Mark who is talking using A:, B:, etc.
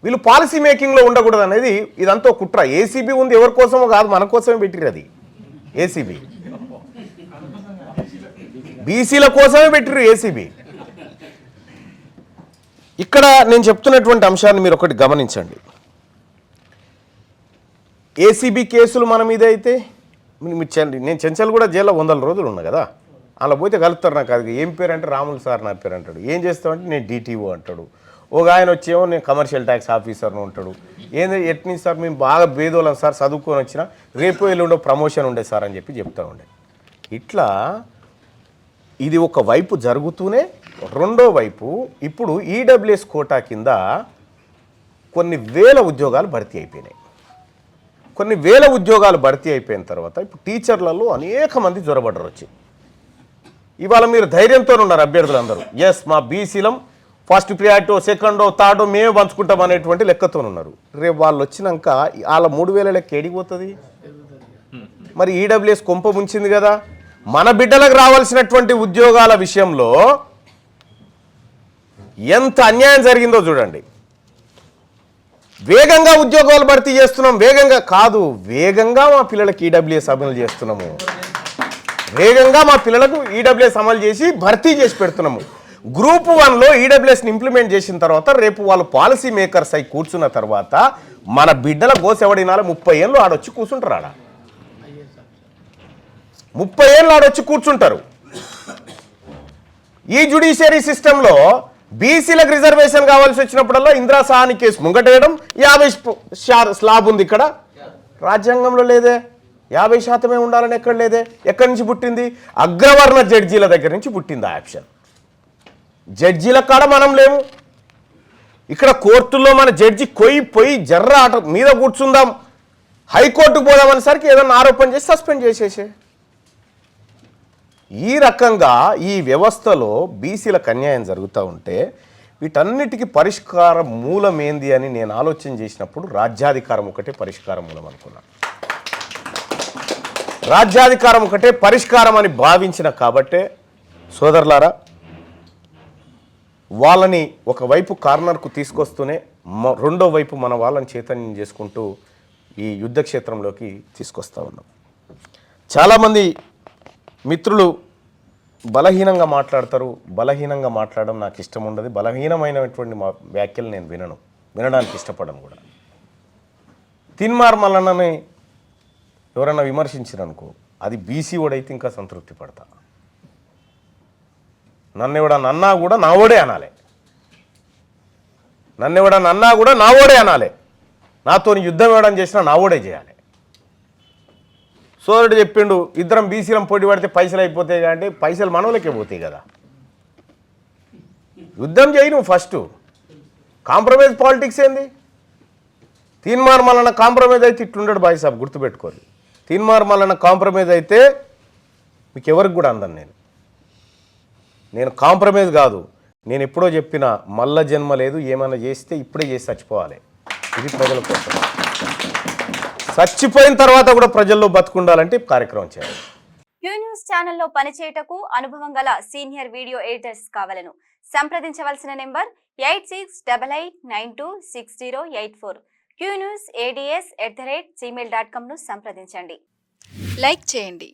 A: వీళ్ళు పాలసీ మేకింగ్లో ఉండకూడదు అనేది ఇదంతా కుట్ర. ఏసీబీ ఉంది ఎవరి కోసమో కాదు, మన కోసమే పెట్టిరు. అది ఏసీబీ బీసీల కోసమే పెట్టిరు ఏసీబీ. ఇక్కడ నేను చెప్తున్నటువంటి అంశాన్ని మీరు ఒకటి గమనించండి. ఏసీబీ కేసులు మన మీద అయితే నేను చెంచల్ కూడా జైల్లో 100 రోజులు ఉన్నా కదా, అలా పోతే కలుపుతారు. నాకు అది ఏం పేరు అంటే రాములు సార్ నా పేరు అంటాడు. ఏం చేస్తామంటే నేను డిటిఓ అంటాడు. ఒక ఆయన వచ్చేమో నేను కమర్షియల్ ట్యాక్స్ ఆఫీసర్ను ఉంటాడు. ఏంది ఎట్ని సార్ మేము బాగా బేదోళం సార్, చదువుకొని వచ్చిన రేపు ఎల్లుండో ప్రమోషన్ ఉండే సార్ అని చెప్పి చెప్తా ఉండే. ఇట్లా ఇది ఒక వైపు జరుగుతూనే రెండో వైపు ఇప్పుడు ఈడబ్ల్యూఎస్ కోటా కింద కొన్ని వేల ఉద్యోగాలు భర్తీ అయిపోయినాయి. కొన్ని వేల ఉద్యోగాలు భర్తీ అయిపోయిన తర్వాత ఇప్పుడు టీచర్లలో అనేక మంది జ్వరబడ్డరు వచ్చి. ఇవాళ మీరు ధైర్యంతో ఉన్నారు అభ్యర్థులందరూ, ఎస్ మా బీసీలం ఫస్ట్ ప్రియారిటీ సెకండో థర్డో మేమే పంచుకుంటాం అనేటువంటి లెక్కతో ఉన్నారు. రేపు వాళ్ళు వచ్చినాక వాళ్ళ 3000 లెక్క ఏడిపోతుంది. మరి ఈడబ్ల్యూఎస్ కొంప ముంచింది కదా. మన బిడ్డలకు రావాల్సినటువంటి ఉద్యోగాల విషయంలో ఎంత అన్యాయం జరిగిందో చూడండి. వేగంగా ఉద్యోగాలు భర్తీ చేస్తున్నాం, వేగంగా కాదు, వేగంగా మా పిల్లలకి ఈడబ్ల్యూఎస్ అమలు చేస్తున్నాము. వేగంగా మా పిల్లలకు ఈడబ్ల్యూఎస్ అమలు చేసి భర్తీ చేసి పెడుతున్నాము. గ్రూప్ 1లో ఈడబ్ల్యూఎస్ని ఇంప్లిమెంట్ చేసిన తర్వాత రేపు వాళ్ళు పాలసీ మేకర్స్ అయి కూర్చున్న తర్వాత మన బిడ్డల గోసెవడినాల 30 ఏళ్ళు ఆడొచ్చి కూర్చుంటారు. 30 ఏళ్ళు ఆడొచ్చి కూర్చుంటారు. ఈ జ్యుడిషియరీ సిస్టంలో బీసీలకు రిజర్వేషన్ కావాల్సి వచ్చినప్పుడల్లా ఇందిరా సహాని కేసు ముంగటేయడం, 50% స్లాబ్ ఉంది ఇక్కడ, రాజ్యాంగంలో లేదే. 50% ఉండాలని ఎక్కడ లేదే. ఎక్కడి నుంచి పుట్టింది? అగ్రవర్ణ జడ్జీల దగ్గర నుంచి పుట్టింది ఆ ఆప్షన్. జడ్జీల కాడ మనం లేము. ఇక్కడ కోర్టుల్లో మన జడ్జి పోయి జర్ర ఆట మీద కూర్చుందాం, హైకోర్టుకు పోదామనేసరికి ఏదన్నా ఆరోపణ చేసి సస్పెండ్ చేసేసే. ఈ రకంగా ఈ వ్యవస్థలో బీసీలకు అన్యాయం జరుగుతూ ఉంటే వీటన్నిటికీ పరిష్కార మూలం ఏంది అని నేను ఆలోచన చేసినప్పుడు రాజ్యాధికారం ఒకటే పరిష్కార మూలం అనుకున్నాను. రాజ్యాధికారం ఒకటే పరిష్కారం అని భావించిన కాబట్టే సోదరులారా, వాళ్ళని ఒకవైపు కార్నర్కు తీసుకొస్తూనే రెండో వైపు మన వాళ్ళని చైతన్యం చేసుకుంటూ ఈ యుద్ధ క్షేత్రంలోకి తీసుకొస్తూ ఉన్నాం. చాలామంది మిత్రులు బలహీనంగా మాట్లాడతారు. బలహీనంగా మాట్లాడడం నాకు ఇష్టం ఉండదు. బలహీనమైనటువంటి వ్యాఖ్యలు నేను వినడానికి ఇష్టపడను కూడా. తిన్మార్ మల్లన్నని ఎవరన్నా విమర్శించారనుకో, అది బీసీ ఓడైతే ఇంకా సంతృప్తి పడతా. నన్నెవడన్నా అన్నా కూడా నా ఓడే అనాలి. నన్నెవడన్నా అన్నా కూడా నా ఓడే అనాలి. నాతో యుద్ధం ఇవ్వడం చేసినా నా ఓడే చేయాలి. సోదరుడు చెప్పిండు, ఇద్దరం బీసీలం పోటీ పడితే పైసలు అయిపోతాయి అంటే పైసలు మనోళ్ళకే పోతాయి కదా. యుద్ధం చేయి నువ్వు ఫస్ట్. కాంప్రమైజ్ పాలిటిక్స్ ఏంది? తీన్మార్ మల్లన్న కాంప్రమైజ్ అయితే ఇట్లుండడు బాయ్ సాబ్, గుర్తుపెట్టుకోరు. తీన్మార్ మల్లన్న కాంప్రమైజ్ అయితే మీకు ఎవరికి కూడా అందను. నేను కాంప్రమైజ్ కాదు. నేను ఎప్పుడో చెప్పిన మల్ల జన్మ లేదు, ఏమైనా చేస్తే ఇప్పుడే చేసి చచ్చిపోవాలి. ఇది ప్రజల కోసం. చచ్చిపోయిన తర్వాత కూడా ప్రజల్లో బతుకుండాలంటే కార్యక్రమం చేయాలి.
B: క్యూ న్యూస్ ఛానల్లో పనిచేయటకు అనుభవం గల సీనియర్ వీడియో ఎడిటర్స్ కావాలను సంప్రదించవలసిన నెంబర్ 8688926084. qnewsads@gmail.com ను సంప్రదించండి.
C: లైక్ చేయండి.